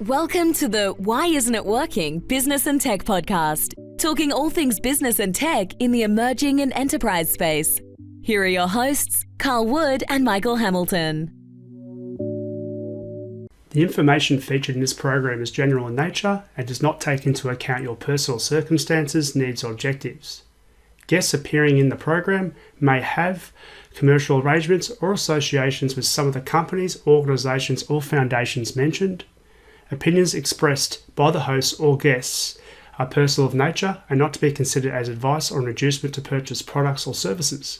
Welcome to the Why Isn't It Working? Business and Tech podcast, talking all things business and tech in the emerging and enterprise space. Here are your hosts, Karl Wood and Michael Hamilton. The information featured in this program is general in nature and does not take into account your personal circumstances, needs or objectives. Guests appearing in the program may have commercial arrangements or associations with some of the companies, organisations or foundations mentioned. Opinions expressed by the hosts or guests are personal of nature and not to be considered as advice or an inducement to purchase products or services.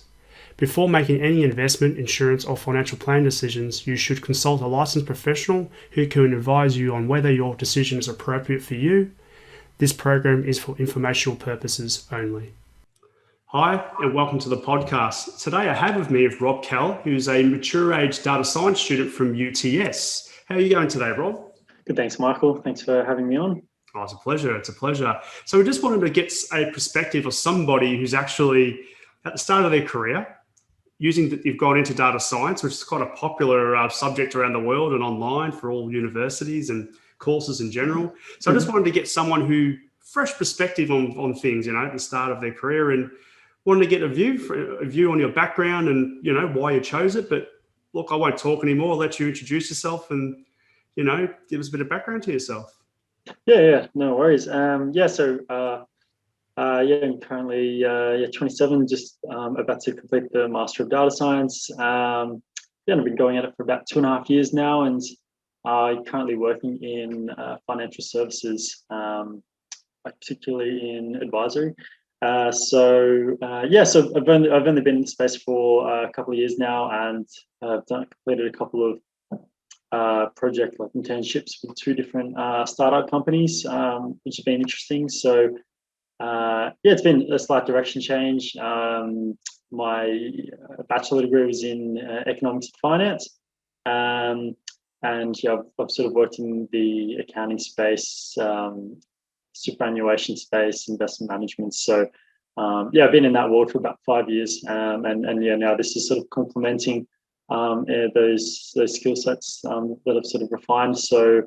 Before making any investment, insurance or financial planning decisions, you should consult a licensed professional who can advise you on whether your decision is appropriate for you. This program is for informational purposes only. Hi, and welcome to the podcast. Today I have with me Rob Kell, who's a mature age data science student from UTS. How are you going today, Rob? Good, thanks, Michael. Thanks for having me on. Oh, it's a pleasure. It's a pleasure. So we just wanted to get a perspective of somebody who's actually at the start of their career, you've gone into data science, which is quite a popular subject around the world and online for all universities and courses in general. So I just wanted to get someone who fresh perspective on things, at the start of their career, and wanted to get a view on your background and, why you chose it. But look, I won't talk anymore. I'll let you introduce yourself and, give us a bit of background to yourself. Yeah, no worries. I'm currently 27, just about to complete the Master of Data Science. I've been going at it for about 2.5 years now, and I'm currently working in financial services, particularly in advisory. So I've only been in the space for a couple of years now, and I've completed a couple of project internships with 2 different startup companies, which has been interesting. So it's been a slight direction change. My bachelor degree was in economics and finance, and I've sort of worked in the accounting space, superannuation space, investment management. So I've been in that world for about 5 years, and now this is sort of complementing those skill sets that I've sort of refined. So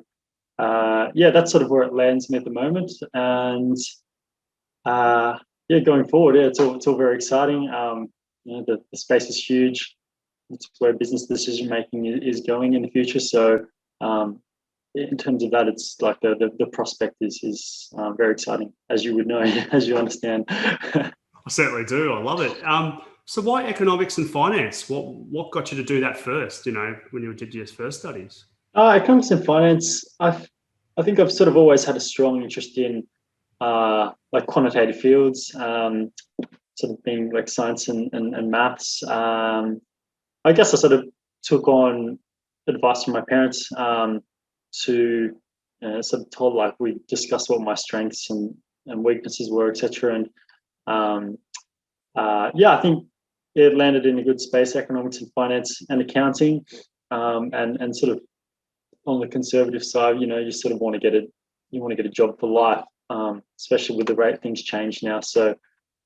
that's sort of where it lands me at the moment. And going forward, it's all very exciting. The space is huge. It's where business decision making is going in the future. So in terms of that, it's like the prospect is very exciting, as you would know, as you understand. I certainly do. I love it. So why economics and finance? What got you to do that first, when you did your first studies? Economics and finance, I think I've sort of always had a strong interest in quantitative fields, sort of being like science and maths. I guess I sort of took on advice from my parents to sort of told, we discussed what my strengths and weaknesses were, etc. And I think it landed in a good space, economics and finance and accounting, and sort of on the conservative side, you sort of want to get a job for life, especially with the rate things change now. So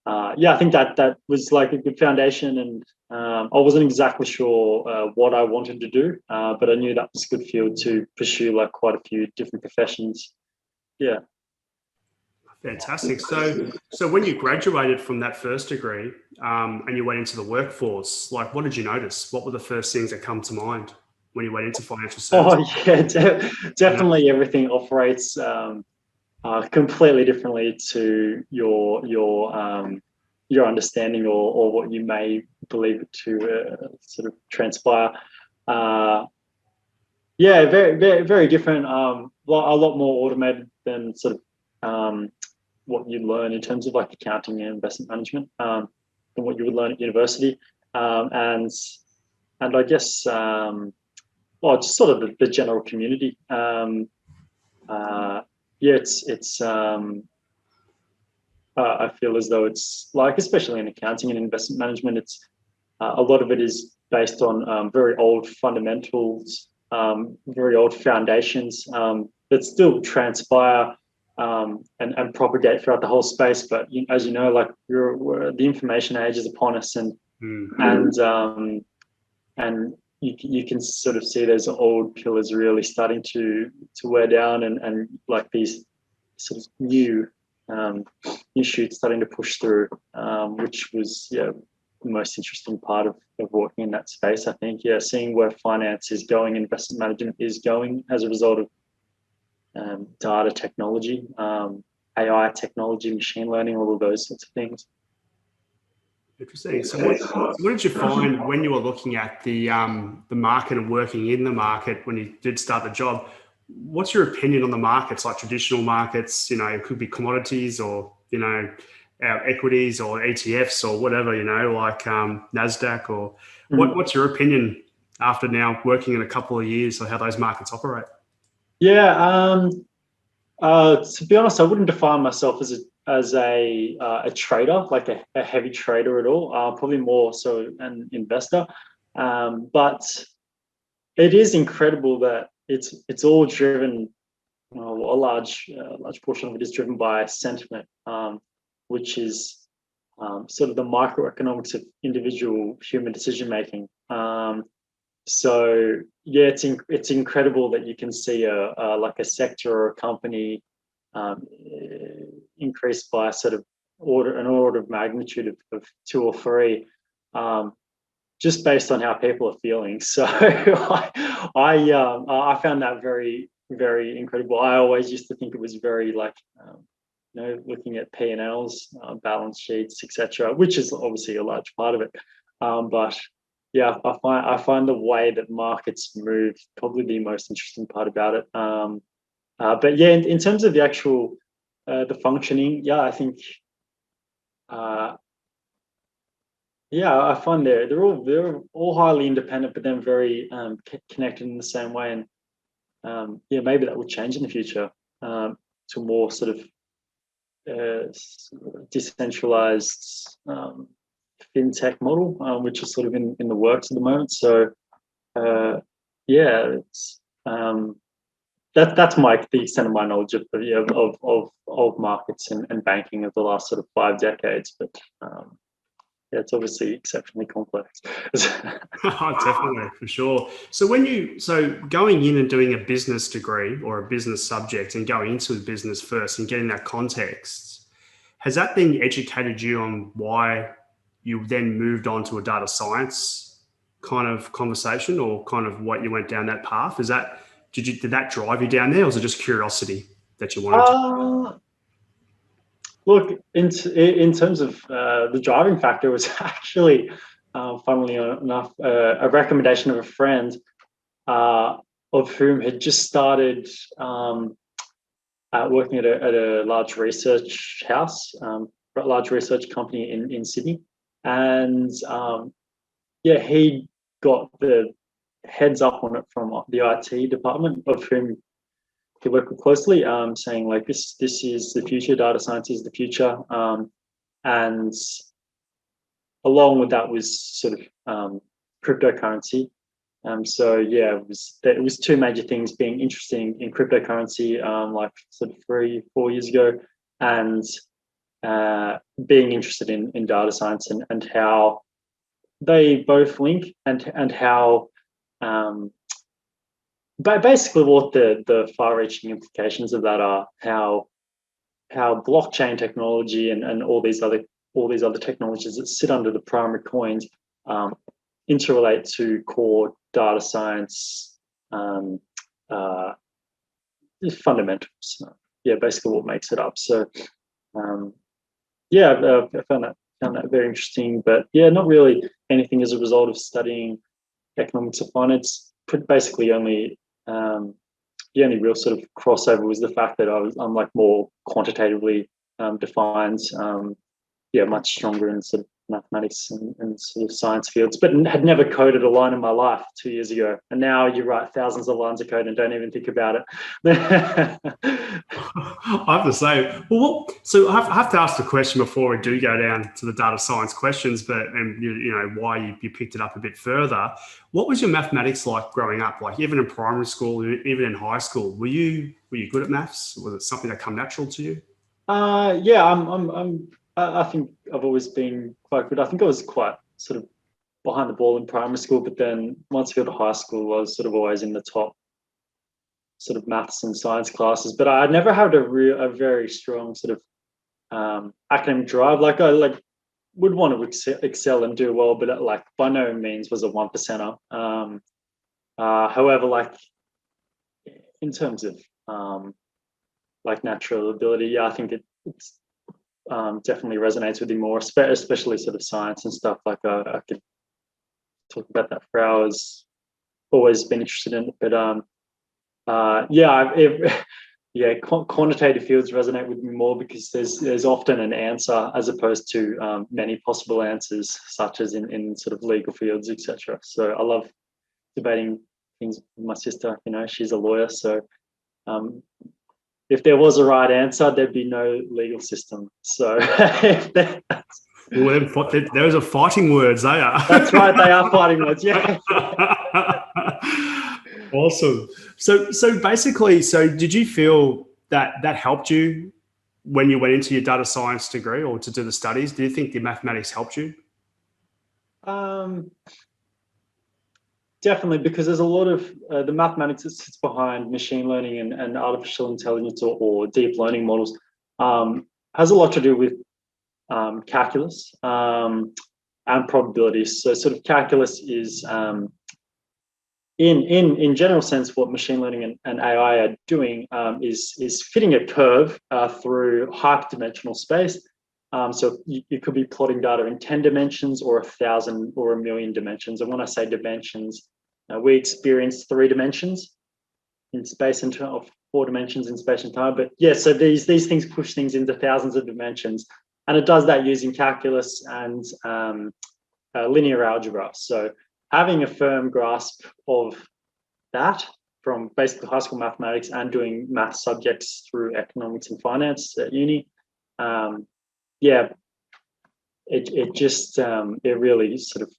I think that was like a good foundation, and I wasn't exactly sure what I wanted to do, but I knew that was a good field to pursue, quite a few different professions. Yeah. Fantastic. So when you graduated from that first degree and you went into the workforce, what did you notice? What were the first things that come to mind when you went into financial services? Oh yeah, definitely. Everything operates completely differently to your understanding or what you may believe it to sort of transpire. Very, very, very different. A lot more automated than sort of what you learn in terms of accounting and investment management than what you would learn at university. And I guess just sort of the general community. It's I feel as though it's especially in accounting and investment management, it's a lot of it is based on very old fundamentals, very old foundations that still transpire and propagate throughout the whole space. But as you know, the information age is upon us, and you can sort of see those old pillars really starting to wear down, and like these sort of new shoots starting to push through, which was the most interesting part of working in that space. I think seeing where finance is going, investment management is going as a result of data technology, AI technology, machine learning, all of those sorts of things. Interesting. So what did you find when you were looking at the market and working in the market when you did start the job? What's your opinion on the markets, like traditional markets? It could be commodities or, equities or ETFs or whatever, like NASDAQ or what's your opinion after now working in a couple of years on how those markets operate? Yeah. To be honest, I wouldn't define myself as a trader, like a heavy trader at all. Probably more so an investor. But it is incredible that it's all driven. A large portion of it is driven by sentiment, which is sort of the microeconomics of individual human decision making. So yeah, it's incredible that you can see like a sector or a company increase by sort of an order of magnitude of 2 or 3, just based on how people are feeling. So I found that very, very incredible. I always used to think it was very like looking at P&Ls, balance sheets, etc., which is obviously a large part of it, but yeah, I find the way that markets move probably the most interesting part about it. But yeah, in terms of the actual the functioning, yeah, I think I find they're all highly independent, but then very connected in the same way. And maybe that will change in the future to more sort of decentralized fintech model, which is sort of in the works at the moment. So it's that's the extent of my knowledge of markets and banking of the last sort of 5 decades. But it's obviously exceptionally complex. Oh, definitely, for sure. So going in and doing a business degree or a business subject and going into the business first and getting that context, has that then educated you on why you then moved on to a data science kind of conversation, or kind of what you went down that path? Did that drive you down there, or was it just curiosity that you wanted to? Look, in terms of the driving factor was actually, funnily enough, a recommendation of a friend of whom had just started working at a large research house, a large research company in Sydney. And he got the heads up on it from the IT department, of whom he worked with closely, saying like this is the future, data science is the future. And along with that was sort of cryptocurrency. It was 2 major things: being interesting in cryptocurrency, like sort of 3-4 years ago, and being interested in data science and how they both link, and how but basically what the far-reaching implications of that are, how blockchain technology and all these other technologies that sit under the primary coins interrelate to core data science fundamentals. Basically what makes it up. So I found that very interesting, but not really anything as a result of studying economics of finance. Basically the only real sort of crossover was the fact that I'm like more quantitatively defined, much stronger in sort of mathematics and sort of science fields, but had never coded a line in my life 2 years ago. And now you write thousands of lines of code and don't even think about it. I have to say, so I have to ask the question before we do go down to the data science questions, why you picked it up a bit further. What was your mathematics like growing up? Like even in primary school, even in high school, were you good at maths? Was it something that come natural to you? I think I've always been quite good. I think I was quite sort of behind the ball in primary school, but then once I got to high school, I was sort of always in the top sort of maths and science classes. But I never had a very strong sort of academic drive. Like I would want to excel and do well, but like by no means was a 1%er. However, like in terms of like natural ability, yeah, I think it's definitely resonates with you more, especially sort of science and stuff. Like I could talk about that for hours. Always been interested in it, but quantitative fields resonate with me more because there's often an answer as opposed to many possible answers, such as in sort of legal fields, etc. So I love debating things with my sister. You know, she's a lawyer, so if there was a right answer, there'd be no legal system. So those are fighting words, they are. That's right, they are fighting words, yeah. Awesome. So basically, did you feel that helped you when you went into your data science degree or to do the studies? Do you think the mathematics helped you? Definitely, because there's a lot of the mathematics that sits behind machine learning and artificial intelligence or deep learning models has a lot to do with calculus and probabilities. So sort of calculus is in general sense, what machine learning and AI are doing is fitting a curve through hyperdimensional space. So you could be plotting data in 10 dimensions or 1,000 or 1,000,000 dimensions. And when I say dimensions, we experience 3 dimensions in space and time, or 4 dimensions in space and time. But yeah, so these things push things into thousands of dimensions, and it does that using calculus and linear algebra. So having a firm grasp of that from basically high school mathematics and doing math subjects through economics and finance at uni, it just it really sort of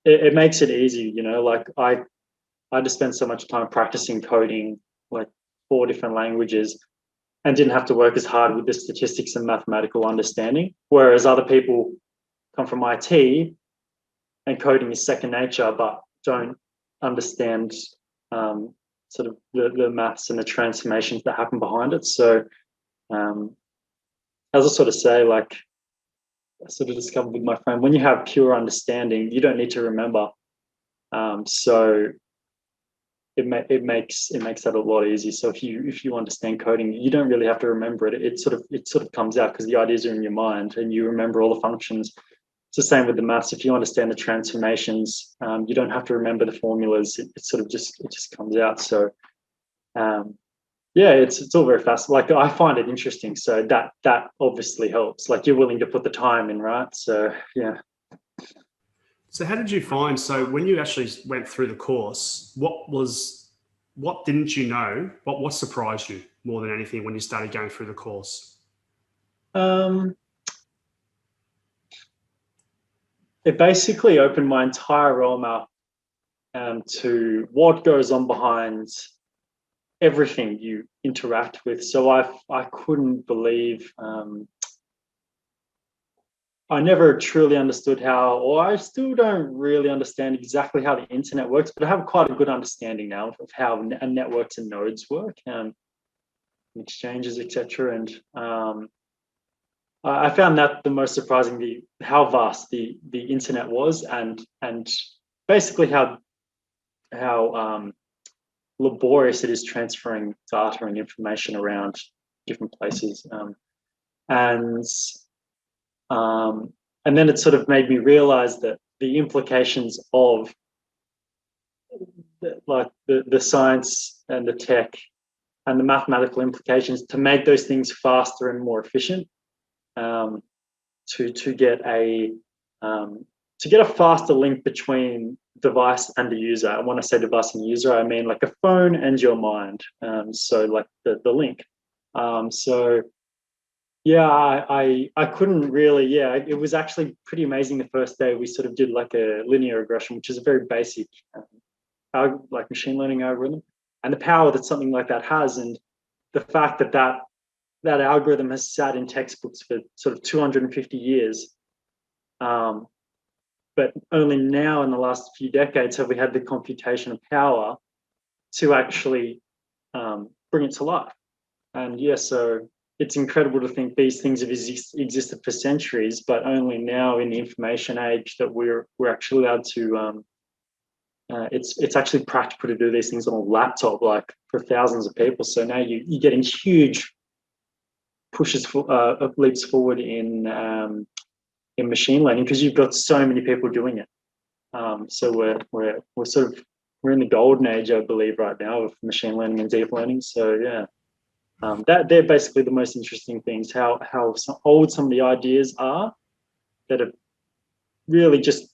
it makes it easy, you know. Like I just spent so much time practicing coding, like 4 different languages, and didn't have to work as hard with the statistics and mathematical understanding. Whereas other people come from IT and coding is second nature, but don't understand sort of the maths and the transformations that happen behind it. So as I sort of say, like I sort of discovered with my friend, when you have pure understanding, you don't need to remember. So it makes that a lot easier. So if you understand coding, you don't really have to remember it. It sort of comes out because the ideas are in your mind and you remember all the functions. It's the same with the maths. If you understand the transformations, you don't have to remember the formulas. It just comes out. So it's all very fast. Like I find it interesting. So that obviously helps. Like you're willing to put the time in, right? So yeah. So how did you find, so when you actually went through the course, what didn't you know? What surprised you more than anything when you started going through the course? It basically opened my entire realm up to what goes on behind everything you interact with. So I couldn't believe I never truly understood how, or I still don't really understand exactly how the internet works, but I have quite a good understanding now of how networks and nodes work and exchanges, etc. And I found that the most surprising, how vast the internet was, and basically how laborious it is transferring data and information around different places. And then it sort of made me realize that the implications of the science and the tech and the mathematical implications to make those things faster and more efficient, to get a faster link between device and the user. And when I say device and user, I mean like a phone and your mind. So like the link. I couldn't really, it was actually pretty amazing. The first day we sort of did like a linear regression, which is a very basic like machine learning algorithm, and the power that something like that has, and the fact that algorithm has sat in textbooks for sort of 250 years, but only now in the last few decades have we had the computational power to actually bring it to life. And yeah, so it's incredible to think these things have existed for centuries, but only now in the information age that we're actually allowed to. It's actually practical to do these things on a laptop, like for thousands of people. So now you're getting huge pushes for leaps forward in machine learning because you've got so many people doing it. So we're in the golden age, I believe, right now of machine learning and deep learning. So yeah, that they're basically the most interesting things. How old some of the ideas are that are really just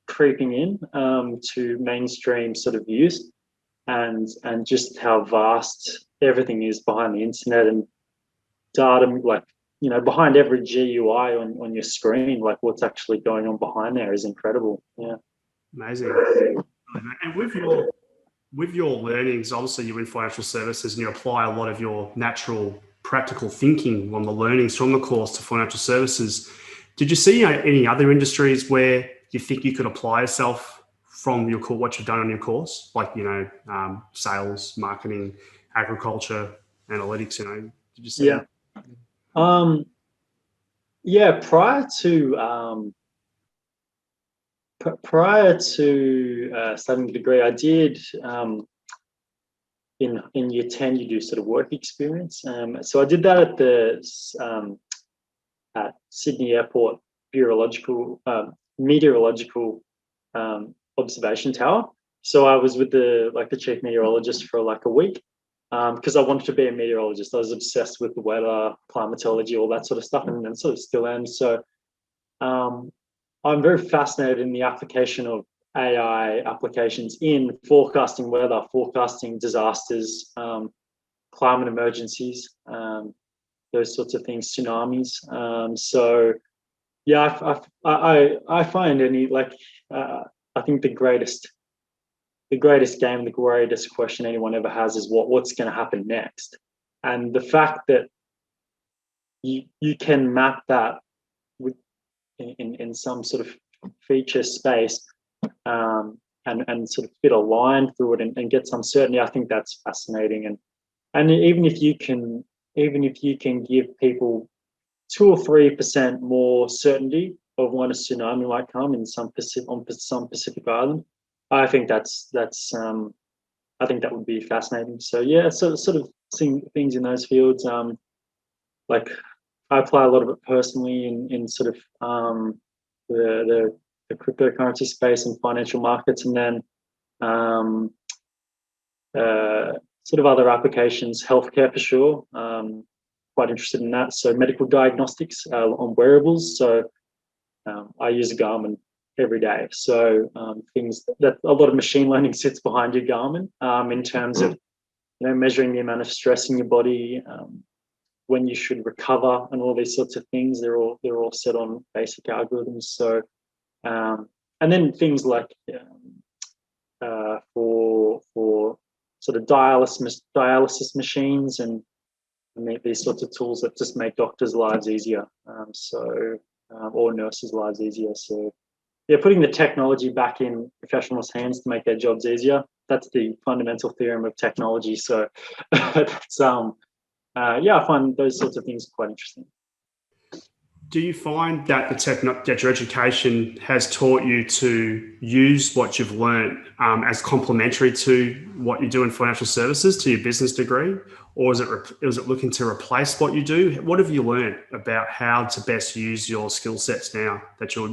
creeping in to mainstream sort of use, and just how vast everything is behind the internet and data, like behind every GUI on your screen, like what's actually going on behind there is incredible. Yeah, Amazing. And with your learnings, obviously you're in financial services and you apply a lot of your natural practical thinking on the learnings from the course to financial services. Did you see any other industries where you think you could apply yourself from your what you've done on your course, like sales, marketing, agriculture, analytics? Did you see? Yeah. Yeah. Prior to studying the degree, I did in year 10 you do sort of work experience. So I did that at Sydney Airport meteorological observation tower. So I was with the chief meteorologist for like a week because I wanted to be a meteorologist. I was obsessed with the weather, climatology, all that sort of stuff, and sort of still am. So I'm very fascinated in the application of AI applications in forecasting weather, forecasting disasters, climate emergencies, those sorts of things, tsunamis. So yeah, I find I think the greatest game, the greatest question anyone ever has is what's going to happen next, and the fact that you can map that with in some sort of feature space and sort of fit a line through it and get some certainty. I think that's fascinating, and even if you can give people 2 or 3% more certainty of when a tsunami might come in some Pacific island, I think that's I think that would be fascinating. So yeah, sort of seeing things in those fields. Like I apply a lot of it personally in sort of the cryptocurrency space and financial markets, and then sort of other applications, healthcare for sure. Quite interested in that. So medical diagnostics on wearables. So I use a Garmin every day. So things that a lot of machine learning sits behind your Garmin in terms of measuring the amount of stress in your body, when you should recover, and all these sorts of things. They're all set on basic algorithms. So and then things like for sort of dialysis machines and these sorts of tools that just make doctors' lives easier, or nurses' lives easier. So yeah, putting the technology back in professionals' hands to make their jobs easier. That's the fundamental theorem of technology. So that's yeah, I find those sorts of things quite interesting. Do you find that that your education has taught you to use what you've learned as complementary to what you do in financial services, to your business degree, or is it looking to replace what you do? What have you learned about how to best use your skill sets now that you're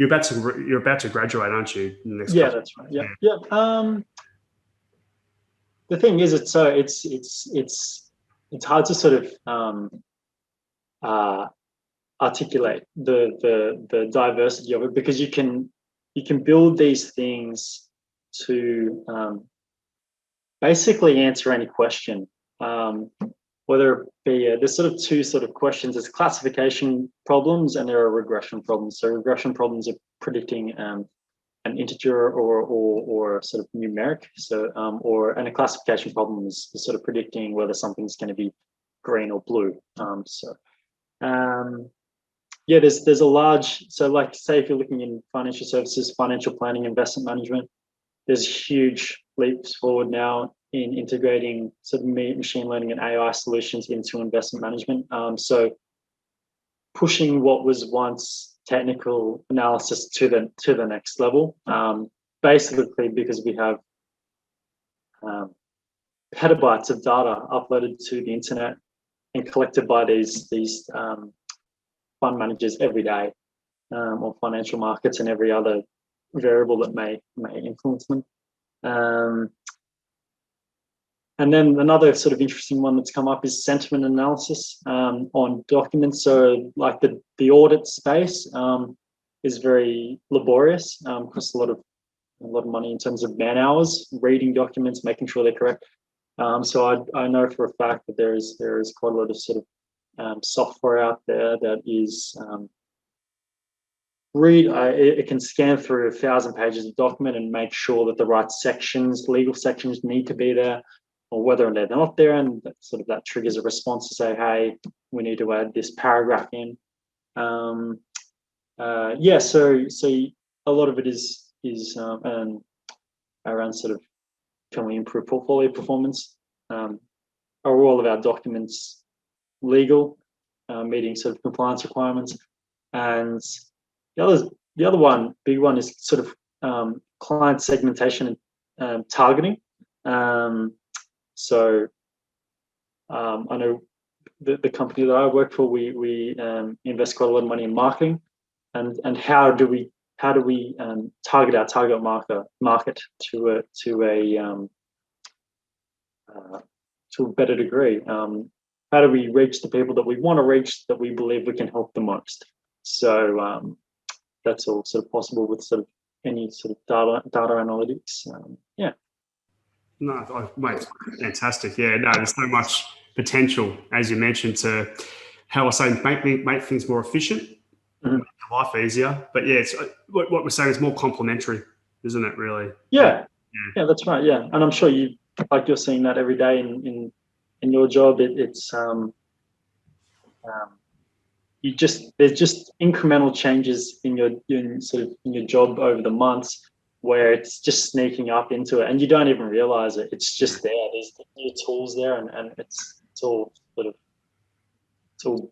about to graduate, aren't you? Yeah, that's right. Yeah. The thing is, it's hard to sort of articulate the diversity of it, because you can build these things to basically answer any question, whether it be there's sort of two sort of questions. There's classification problems and there are regression problems. So regression problems are predicting an integer or sort of numeric. So and a classification problem is sort of predicting whether something's going to be green or blue. there's a large, so like say if you're looking in financial services, financial planning, investment management, there's huge leaps forward now in integrating sort of machine learning and AI solutions into investment management. So pushing what was once technical analysis to the next level, basically because we have petabytes of data uploaded to the internet and collected by these fund managers every day, or financial markets and every other variable that may influence them. And then another sort of interesting one that's come up is sentiment analysis on documents. So like the audit space is very laborious, costs a lot of money in terms of man hours, reading documents, making sure they're correct. So I know for a fact that there is quite a lot of sort of software out there that is it can scan through 1,000 pages of document and make sure that the right sections, legal sections, need to be there, or whether they're not there, and that triggers a response to say, hey, we need to add this paragraph in. So a lot of it is around sort of, can we improve portfolio performance? Are all of our documents legal, meeting sort of compliance requirements? And the other big one is sort of client segmentation and targeting. So I know the company that I work for, we invest quite a lot of money in marketing, and how do we target our target market to a better degree? How do we reach the people that we want to reach, that we believe we can help the most? So that's all sort of possible with sort of any sort of data analytics. No, mate, fantastic. Yeah, no, there's so much potential, as you mentioned, to, how I say, make things more efficient, make life easier. But yeah, it's what we're saying is more complementary, isn't it? Really? Yeah, that's right. Yeah, and I'm sure you're seeing that every day in your job. It's there's just incremental changes in your job over the months, where it's just sneaking up into it and you don't even realize it. It's just there. There's new tools there, and it's all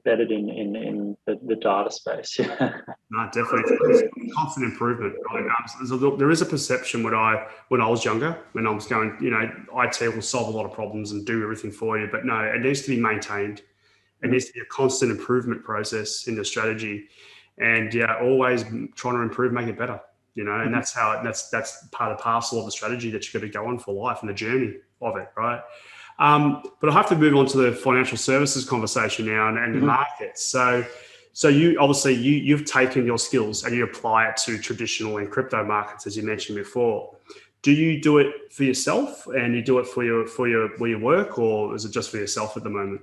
bedded in the data space. No, definitely. It's constant improvement. There is a perception when I was younger, when I was going, IT will solve a lot of problems and do everything for you. But no, it needs to be maintained. It needs to be a constant improvement process in the strategy, and always trying to improve, make it better. And that's part and parcel of the strategy that you've got to go on for life and the journey of it, right? But I have to move on to the financial services conversation now and the markets. So you obviously you've taken your skills and you apply it to traditional and crypto markets, as you mentioned before. Do you do it for yourself and you do it for your work, or is it just for yourself at the moment?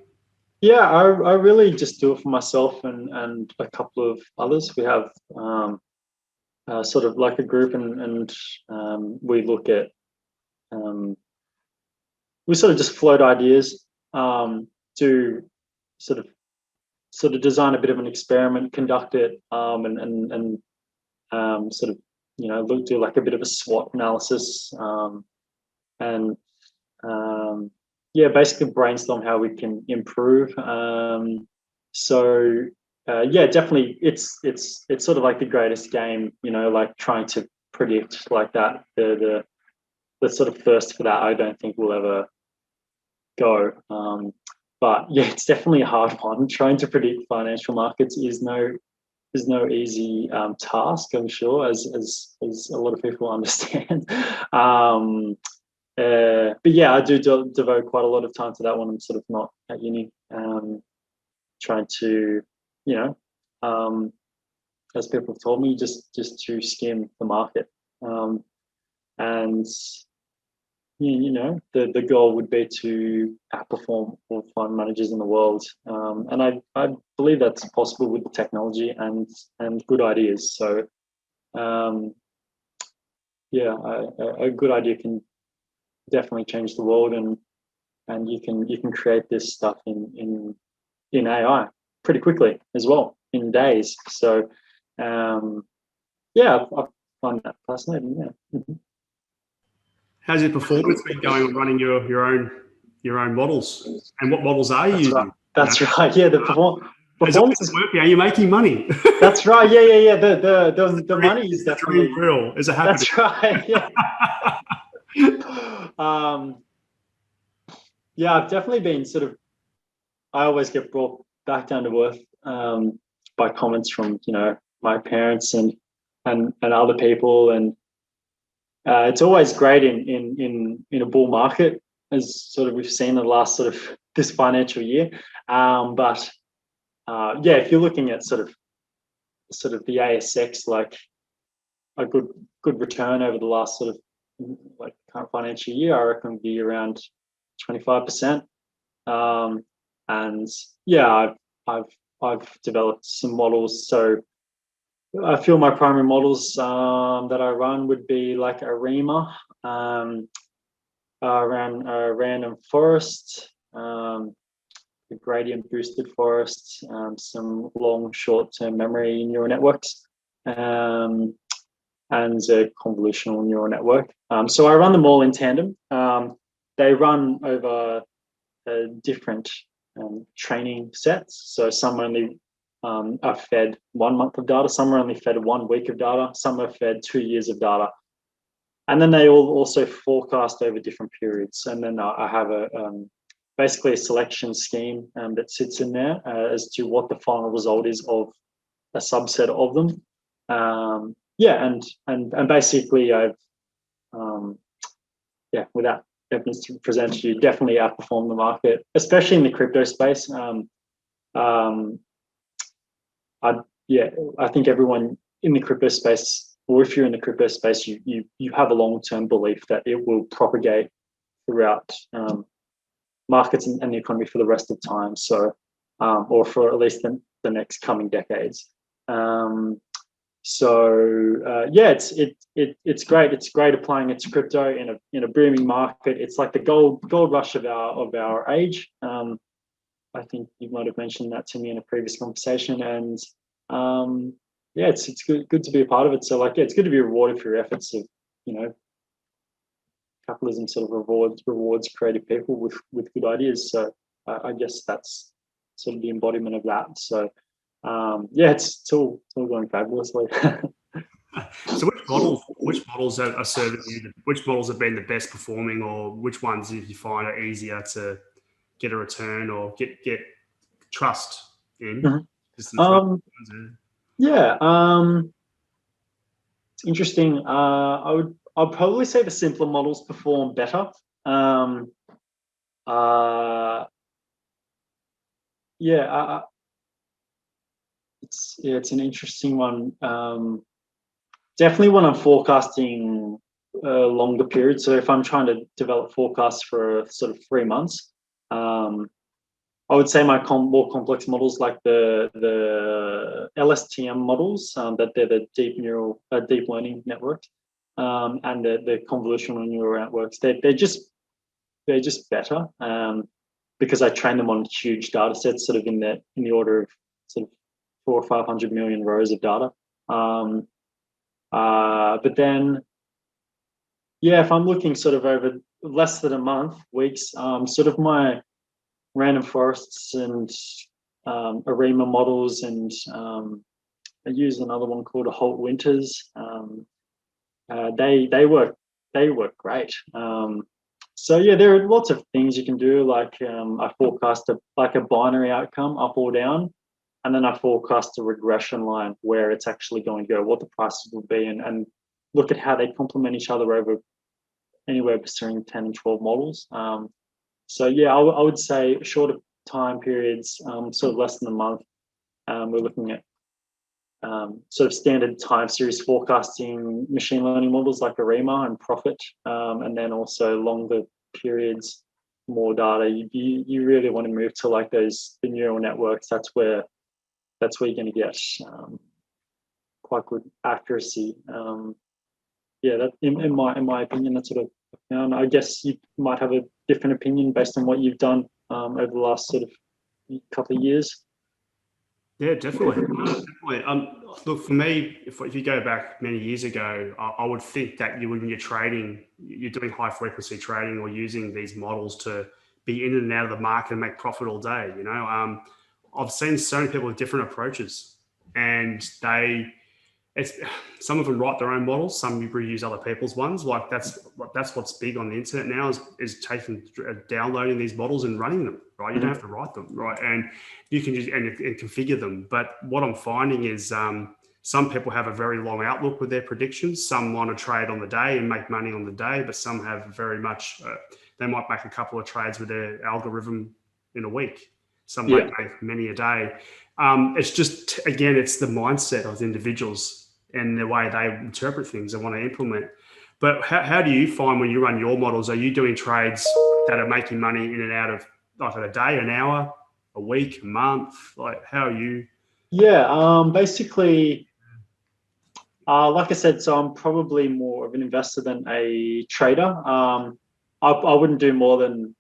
Yeah, I really just do it for myself and a couple of others. We have sort of like a group, and we look at we sort of just float ideas, do sort of design a bit of an experiment, conduct it, and sort of do like a bit of a SWOT analysis, and basically brainstorm how we can improve. Definitely, it's sort of like the greatest game, like trying to predict like that. The sort of first for that, I don't think we'll ever go. But yeah, it's definitely a hard one. Trying to predict financial markets is no easy task, I'm sure, as a lot of people understand. But yeah, I do devote quite a lot of time to that when I'm sort of not at uni, trying to, as people have told me, just to skim the market, and the goal would be to outperform all fund managers in the world, and I believe that's possible with technology and good ideas. So a good idea can definitely change the world, and you can create this stuff in AI pretty quickly as well. in days. So yeah, I find that fascinating. Yeah. Mm-hmm. How's your performance been going on running your own models? And what models are you using? That's right. Yeah, the performance is working. Are you making money? That's right. Yeah. The money is definitely real. Is it happening? That's right. Yeah. Yeah, I've definitely been I always get brought back down to earth by comments from my parents and other people, and it's always great in a bull market, as sort of we've seen in the last sort of this financial year. But yeah, if you're looking at sort of the ASX, like a good return over the last sort of like current financial year, I reckon would be around 25%. And yeah, I've developed some models. So I feel my primary models that I run would be like ARIMA, around random forest, the gradient boosted forest, some long short-term memory neural networks, and a convolutional neural network. So I run them all in tandem. They run over different training sets. So some only are fed 1 month of data, some are only fed 1 week of data, some are fed 2 years of data. And then they all also forecast over different periods. And then I have basically a selection scheme that sits in there as to what the final result is of a subset of them. Yeah, and basically I've without evidence to present to you, definitely outperform the market, especially in the crypto space. I think everyone in the crypto space, or if you're in the crypto space, you have a long-term belief that it will propagate throughout markets and the economy for the rest of time. So, or for at least the next coming decades. Yeah, it's great. It's great applying it to crypto in a booming market. It's like the gold rush of our age. I think you might have mentioned that to me in a previous conversation, and yeah, it's good to be a part of it. So like, yeah, it's good to be rewarded for your efforts. Of capitalism sort of rewards creative people with good ideas. So I guess that's sort of the embodiment of that. So. Yeah, it's all going fabulously. So which models are serving you? Which models have been the best performing, or which ones do you find are easier to get a return or get trust in? Mm-hmm. Yeah, it's interesting. I'll probably say the simpler models perform better. Yeah, it's an interesting one. Definitely when I'm forecasting longer periods. So if I'm trying to develop forecasts for sort of 3 months, I would say my more complex models, like the LSTM models, that they're the deep learning networks, and the convolutional neural networks. They're just better because I train them on huge data sets, sort of in the order of sort of 400 or 500 million rows of data. But then, yeah, if I'm looking sort of over less than a month, weeks, sort of my random forests and ARIMA models, and I use another one called a Holt Winters. They work great. So yeah, there are lots of things you can do. Like I forecast a binary outcome, up or down, and then I forecast a regression line where it's actually going to go, what the prices will be, and look at how they complement each other over anywhere between 10 and 12 models. So yeah, I would say shorter time periods, sort of less than a month. We're looking at sort of standard time series forecasting machine learning models like ARIMA and Profit, and then also longer periods, more data. You really want to move to like the neural networks. That's where you're going to get quite good accuracy. Yeah, that in my opinion, that's sort of. I guess you might have a different opinion based on what you've done over the last sort of couple of years. Yeah, definitely. No, definitely. Look, for me, if you go back many years ago, I would think that when you're trading, you're doing high frequency trading or using these models to be in and out of the market and make profit all day. I've seen so many people with different approaches, and it's some of them write their own models, some use other people's ones. Like that's what's big on the internet now is taking downloading these models and running them. Right, you don't have to write them, right, and you can just and configure them. But what I'm finding is some people have a very long outlook with their predictions. Some want to trade on the day and make money on the day, but some have very much they might make a couple of trades with their algorithm in a week. Some Yeah. might make many a day. It's just, again, it's the mindset of the individuals and the way they interpret things and want to implement. But how do you find when you run your models? Are you doing trades that are making money in and out of like a day, an hour, a week, a month? Like, how are you? Yeah. Basically, like I said, so I'm probably more of an investor than a trader. I wouldn't do more than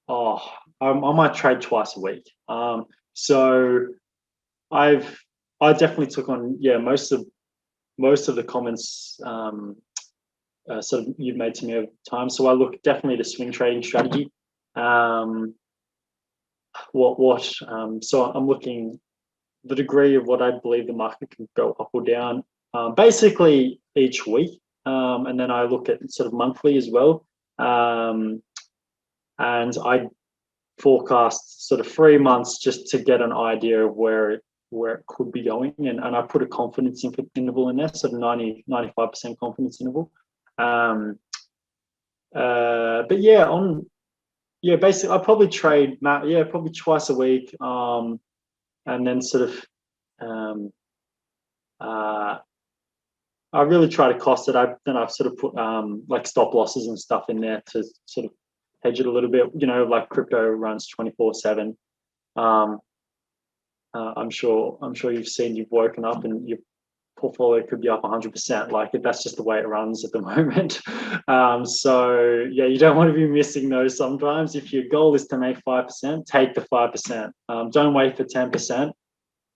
oh, I might trade twice a week. So I've I definitely took on most of the comments sort of you've made to me over time. So I look definitely at a swing trading strategy. Um, so I'm looking the degree of what I believe the market can go up or down, basically each week, and then I look at sort of monthly as well, and I forecast sort of 3 months just to get an idea of where it could be going, and I put a confidence interval in there, sort of 95% confidence interval. Um, but basically I probably trade probably twice a week, and then sort of um, uh, I really try to cost it. I've sort of put like stop losses and stuff in there to sort of hedge it a little bit. Like crypto runs 24/7. Um, I'm sure you've woken up and your portfolio could be up 100%. Like that's just the way it runs at the moment. So yeah, you don't want to be missing those sometimes. If your goal is to make 5%, take the 5%. Don't wait for 10%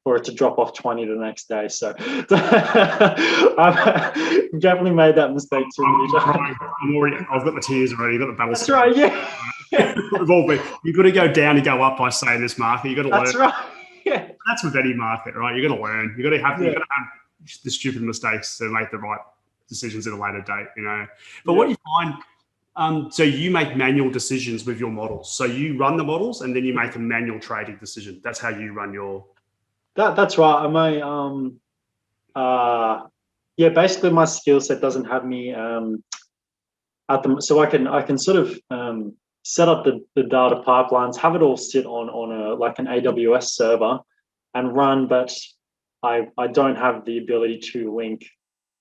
for it to drop off 20 the next day. So I've definitely made that mistake too many times. I'm already. I've got the tears already. I've got the battle. That's right. Yeah. We've all been. You've got to go down to go up. I say in this market, you've got to learn. That's right. Yeah. That's with any market, right? You've got to learn. You've got to have. Yeah. You've got to have the stupid mistakes to make the right decisions at a later date. But Yeah. what do you find? So you make manual decisions with your models. So you run the models and then you make a manual trading decision. That's how you run your. That's right. Basically my skill set doesn't have me so I can sort of set up the data pipelines, have it all sit on a like an AWS server and run, but I don't have the ability to link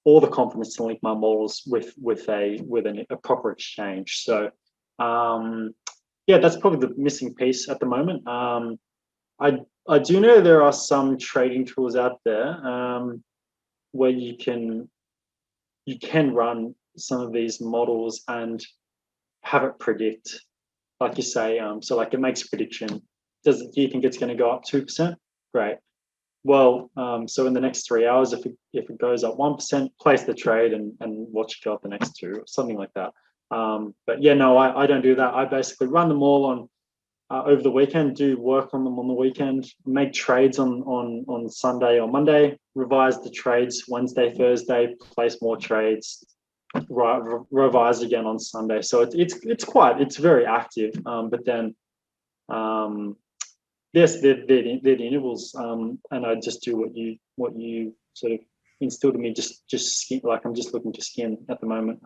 all the confidence to link my models with a proper exchange. So that's probably the missing piece at the moment. I do know there are some trading tools out there where you can run some of these models and have it predict, like you say. So like it makes a prediction. Do you think it's going to go up 2%? Great. Well, so in the next 3 hours, if it goes up 1%, place the trade and watch it go up the next two, or something like that. But yeah, no, I don't do that. I basically run them all on over the weekend, do work on them on the weekend, make trades on Sunday or Monday, revise the trades Wednesday, Thursday, place more trades, revise again on Sunday. So it's very active. But then yes, they're the intervals, and I just do what you sort of instilled in me. Just skin, like I'm just looking to skin at the moment.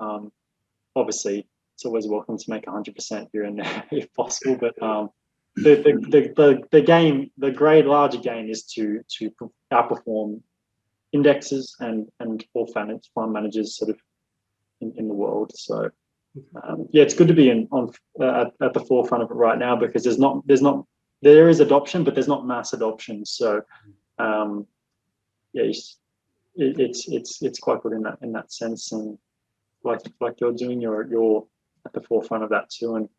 Obviously, it's always welcome to make 100% here and there if possible, but the game, the great larger game is to outperform indexes and all fund managers sort of in the world. So it's good to be at the forefront of it right now, because there is adoption, but there's not mass adoption. So it's quite good in that sense, and like you're doing, you're at the forefront of that too,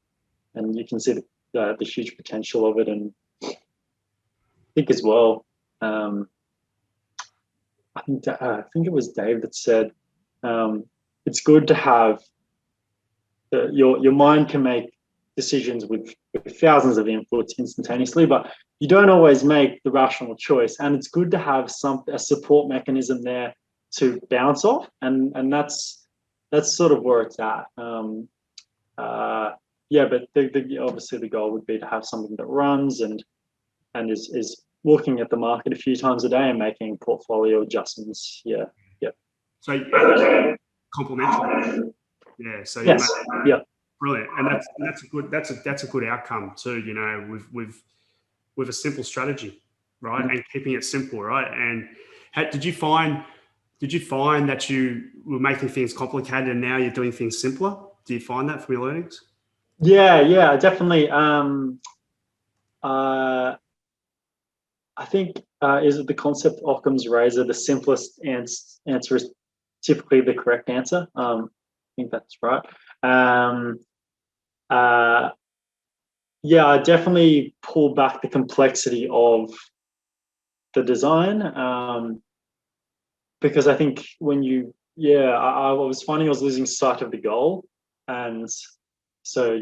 and you can see the huge potential of it. And think as well, I think it was Dave that said, it's good to have your mind can make decisions with thousands of inputs instantaneously, but you don't always make the rational choice. And it's good to have a support mechanism there to bounce off, and that's sort of where it's at. Yeah, but obviously the goal would be to have something that runs and is looking at the market a few times a day and making portfolio adjustments. Yeah. So complementary. Yeah. So yes. Yeah. Brilliant, and that's a good outcome too. You know, with a simple strategy, right, and keeping it simple, right. And did you find that you were making things complicated and now you're doing things simpler? Do you find that from your learnings? Yeah, definitely. I think is it the concept Occam's razor? The simplest answer is typically the correct answer. I think that's right. Yeah, I definitely pull back the complexity of the design, because I think when I was finding I was losing sight of the goal, and so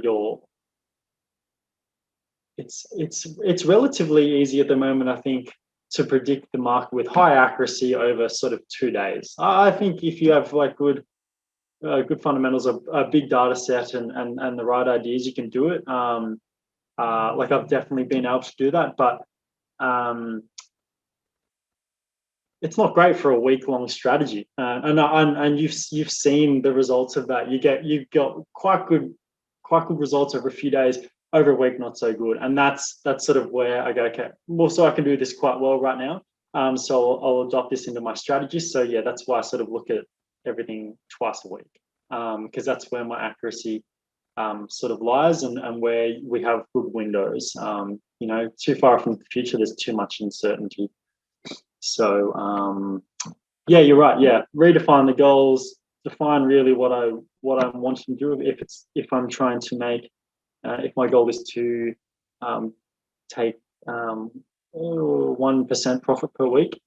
it's relatively easy at the moment, I think, to predict the market with high accuracy over sort of 2 days. I think if you have like good fundamentals, a big data set, and the right ideas, you can do it. Like I've definitely been able to do that, but it's not great for a week-long strategy. And you've seen the results of that. You've got quite good results over a few days. Over a week, not so good. And that's sort of where I go, okay, well, so I can do this quite well right now. So I'll adopt this into my strategy. So yeah, that's why I sort of look at everything twice a week, because that's where my accuracy sort of lies, and where we have good windows. You know, too far from the future, there's too much uncertainty. So yeah, you're right. Yeah, redefine the goals, define really what I'm wanting to do. If I'm trying to make, if my goal is to take 1% profit per week,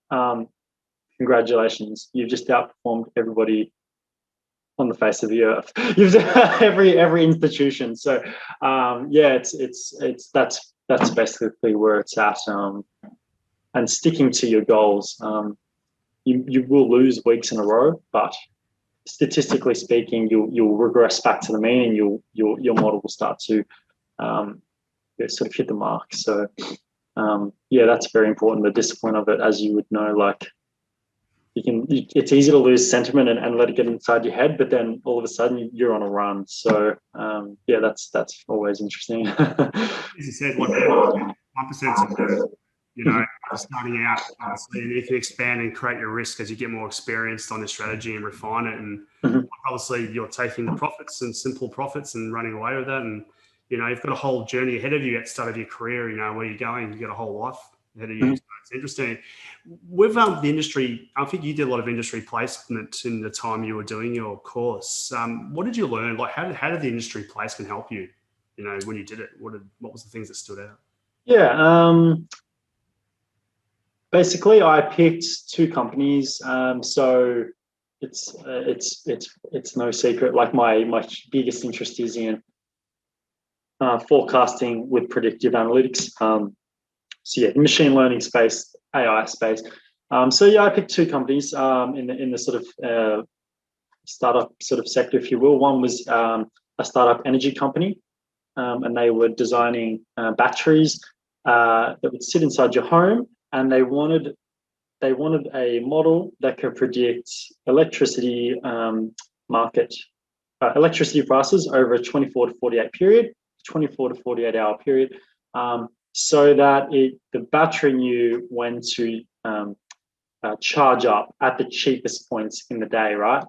congratulations, you've just outperformed everybody on the face of the earth. You've every institution. So yeah, that's basically where it's at. And sticking to your goals, you will lose weeks in a row, but statistically speaking, you'll regress back to the mean, and your model will start to sort of hit the mark. So yeah, that's very important. The discipline of it, as you would know, like it's easy to lose sentiment and let it get inside your head, but then all of a sudden you're on a run. So yeah, that's always interesting. As you said, like 1%. You know, starting out, obviously, and you can expand and create your risk as you get more experienced on the strategy and refine it. And obviously, you're taking the profits and simple profits and running away with that. And, you know, you've got a whole journey ahead of you at the start of your career. You know, where you're going, you've got a whole life ahead of you. So it's interesting. With the industry, I think you did a lot of industry placement in the time you were doing your course. What did you learn? Like, how did the industry placement help you? You know, when you did it, what was the things that stood out? Yeah. Basically, I picked 2 companies. So it's no secret. Like my biggest interest is in forecasting with predictive analytics. So yeah, machine learning space, AI space. So yeah, I picked 2 companies in the sort of startup sort of sector, if you will. One was a startup energy company, and they were designing batteries that would sit inside your home. And they wanted a model that could predict electricity electricity prices over a 24 to 48 hour period, so that the battery knew when to charge up at the cheapest points in the day, right?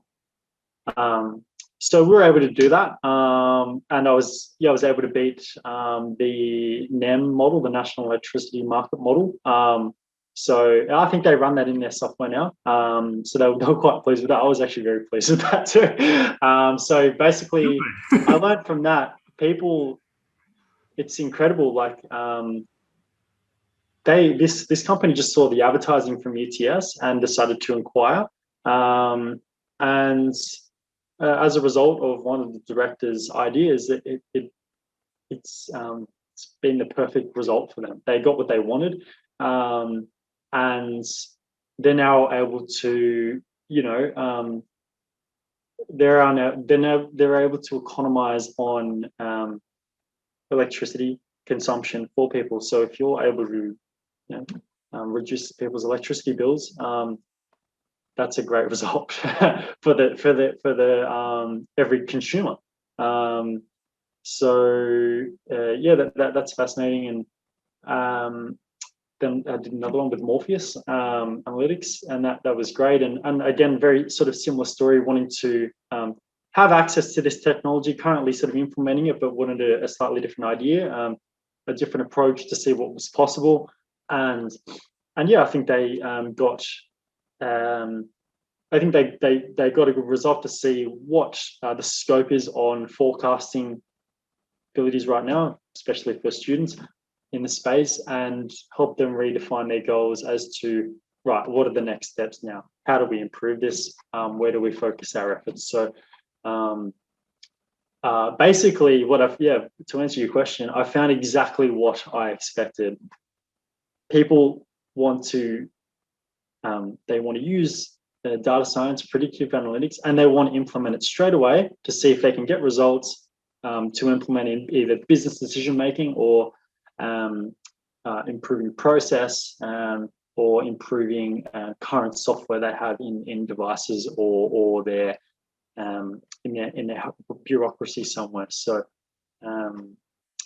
So we were able to do that, and I was able to beat the NEM model, the National Electricity Market Model. So I think they run that in their software now. So they were quite pleased with that. I was actually very pleased with that too. So basically, I learned from that. It's incredible. Like this company just saw the advertising from UTS and decided to inquire. And as a result of one of the director's ideas, it's been the perfect result for them. They got what they wanted, and they're now able to, they're able to economize on electricity consumption for people. So if you're able to reduce people's electricity bills, that's a great result for the every consumer. That's fascinating. And then I did another one with Morpheus Analytics, and that was great. And again, very sort of similar story, wanting to have access to this technology, currently sort of implementing it, but wanted a slightly different idea, a different approach to see what was possible. And yeah, I think they got I think they got a good result to see what the scope is on forecasting abilities right now, especially for students in the space, and help them redefine their goals as to, right, what are the next steps now? How do we improve this? Where do we focus our efforts? So basically to answer your question, I found exactly what I expected. People want to use data science, predictive analytics, and they want to implement it straight away to see if they can get results to implement in either business decision making or improving process or improving current software they have in devices or their in their bureaucracy somewhere. So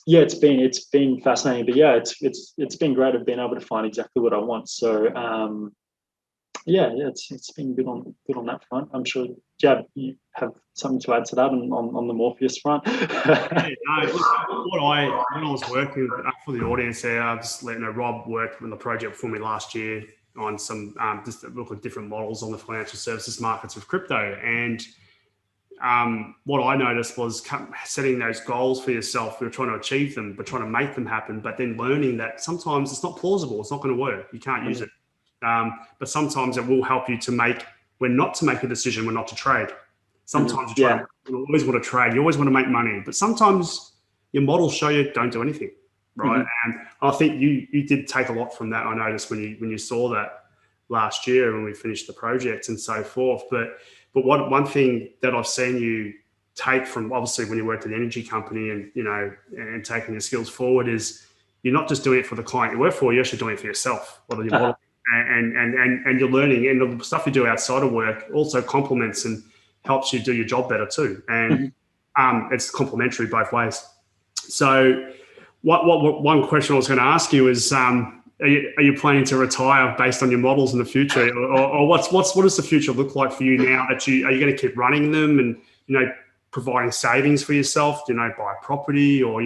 it's been fascinating, but it's been great of being able to find exactly what I want. So it's been good on that front. I'm sure you have something to add to that on the Morpheus front. When I was working for the audience there, I was letting Rob worked on the project for me last year on some just look at different models on the financial services markets with crypto. And what I noticed was setting those goals for yourself. We were trying to achieve them, but trying to make them happen, but then learning that sometimes it's not plausible. It's not going to work. You can't use it. But sometimes it will help you to make not to make a decision, when not to trade. Sometimes you always want to trade, you always want to make money, but sometimes your models show you don't do anything, right? And I think you did take a lot from that. I noticed when you saw that last year when we finished the project and so forth. But one thing that I've seen you take from, obviously, when you worked at an energy company and taking your skills forward, is you're not just doing it for the client you work for, you're actually doing it for yourself. What are your model? And you're learning, and the stuff you do outside of work also complements and helps you do your job better too. And it's complementary both ways. So one question I was going to ask you is, are you planning to retire based on your models in the future, or what does the future look like for you now? Are you going to keep running them and providing savings for yourself? Buy a property, or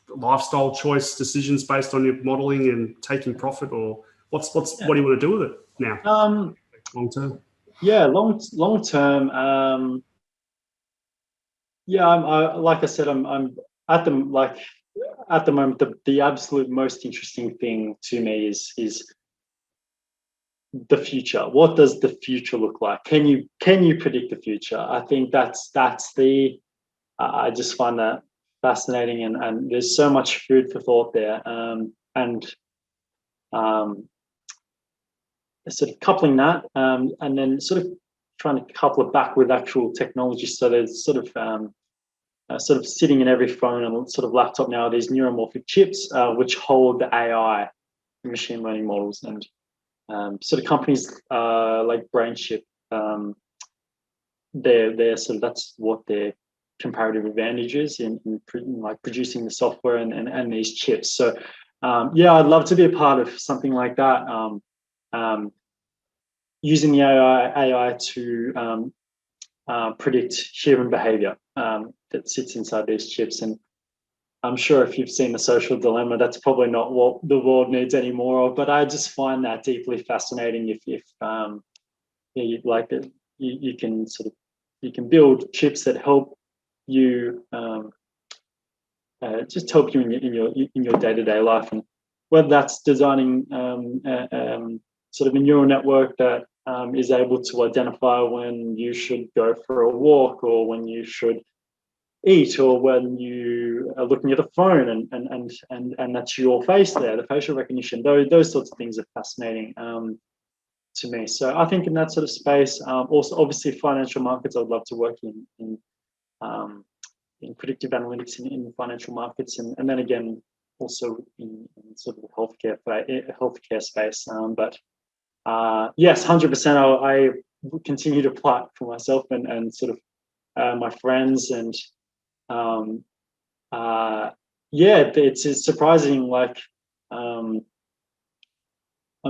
lifestyle choice decisions based on your modeling and taking profit, or what do you want to do with it now? Long term. Yeah, long term. I'm like I said, I'm at the moment, the absolute most interesting thing to me is the future. What does the future look like? Can you predict the future? I think that's the I just find that fascinating, and there's so much food for thought there. Sort of coupling that, and then sort of trying to couple it back with actual technology. So there's sort of sitting in every phone and sort of laptop now, these neuromorphic chips which hold the AI machine learning models, and sort of companies like BrainChip, they're sort of, that's what their comparative advantage is in like producing the software and these chips. So I'd love to be a part of something like that. Using the AI to predict human behavior that sits inside these chips. And I'm sure if you've seen The Social Dilemma, that's probably not what the world needs anymore of, but I just find that deeply fascinating. If you'd like it, you can build chips that help you just help you in your day-to-day life. And whether that's designing sort of a neural network that is able to identify when you should go for a walk or when you should eat or when you are looking at a phone and that's your face there, the facial recognition. Those sorts of things are fascinating to me. So I think in that sort of space, also obviously financial markets, I'd love to work in predictive analytics in financial markets, and then again also in sort of the healthcare space. But yes, 100%. I continue to plot for myself and sort of my friends, and yeah, it's surprising. Like I'm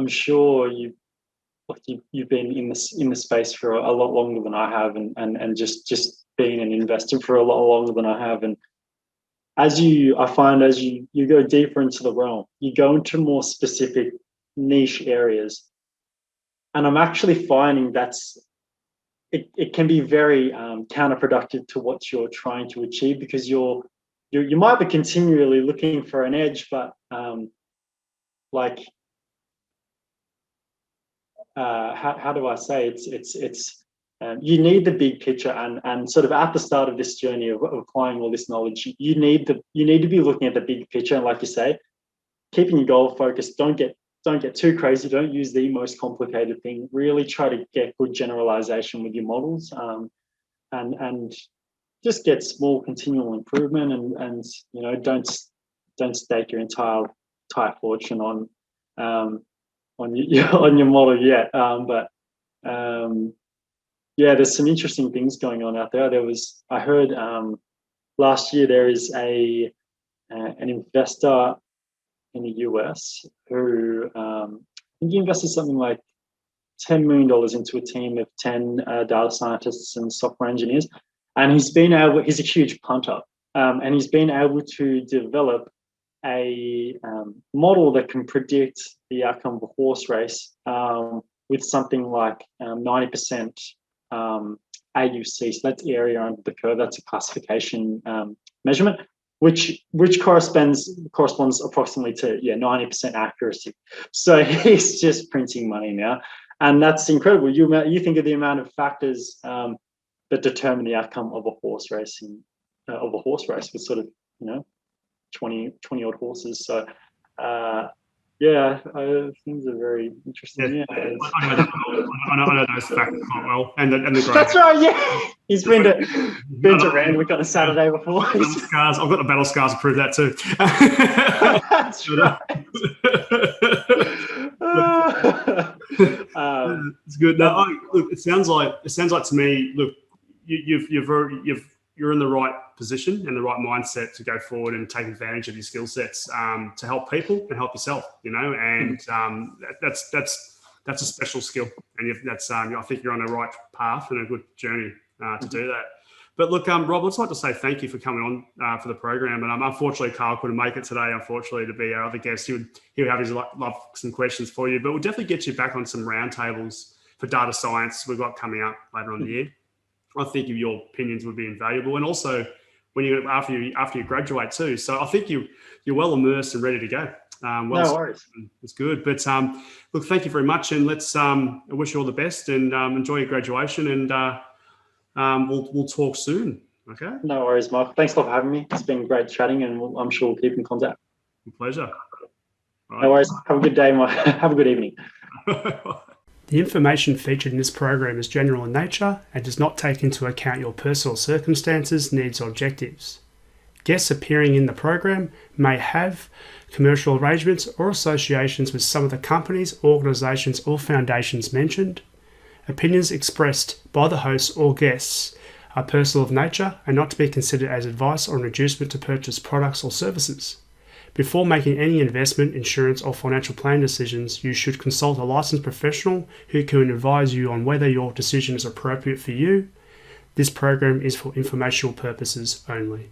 sure you've been in the space for a lot longer than I have, and just being an investor for a lot longer than I have. And I find as you go deeper into the realm, you go into more specific niche areas, and I'm actually finding it can be very counterproductive to what you're trying to achieve, because you might be continually looking for an edge, but like how do I say, it's you need the big picture, and sort of at the start of this journey of applying all this knowledge, you need to be looking at the big picture, and like you say, keeping your goal focused. Don't get too crazy. Don't use the most complicated thing. Really try to get good generalization with your models, and just get small continual improvement, and don't stake your entire fortune on your model yet. But yeah, there's some interesting things going on out there. I heard last year there is an investor in the US who I think he invested something like $10 million into a team of 10 data scientists and software engineers, and he's a huge punter, and he's been able to develop a model that can predict the outcome of a horse race with something like 90% AUC. So that's area under the curve. That's a classification measurement, which corresponds approximately to 90% accuracy. So he's just printing money now, and that's incredible. You think of the amount of factors that determine the outcome of a horse race with sort of 20 odd horses. So yeah, things are very interesting. Yeah, I know those factors quite well, and the grades. That's right. Yeah, he's been to Randwick on a Saturday before. I've got the battle scars to prove that too. That's right. It's good. No, look, it sounds like to me. Look, you're in the right position and the right mindset to go forward and take advantage of your skill sets to help people and help yourself. And that's a special skill, and I think you're on the right path and a good journey to do that. But look, Rob, I'd like to say thank you for coming on for the program. And unfortunately, Karl couldn't make it today, unfortunately, to be our other guest. He would have some questions for you, but we'll definitely get you back on some roundtables for data science we've got coming up later on in the year. I think your opinions would be invaluable, and also when after you graduate too. So I think you're well immersed and ready to go. No worries. It's good. But look, thank you very much, and let's I wish you all the best, and enjoy your graduation, and we'll talk soon. Okay. No worries, Mark. Thanks a lot for having me. It's been great chatting, and I'm sure we'll keep in contact. Pleasure. Right. No worries. Have a good day, Mark. Have a good evening. The information featured in this program is general in nature and does not take into account your personal circumstances, needs, or objectives. Guests appearing in the program may have commercial arrangements or associations with some of the companies, organisations, or foundations mentioned. Opinions expressed by the hosts or guests are personal of nature and not to be considered as advice or an inducement to purchase products or services. Before making any investment, insurance, or financial plan decisions, you should consult a licensed professional who can advise you on whether your decision is appropriate for you. This program is for informational purposes only.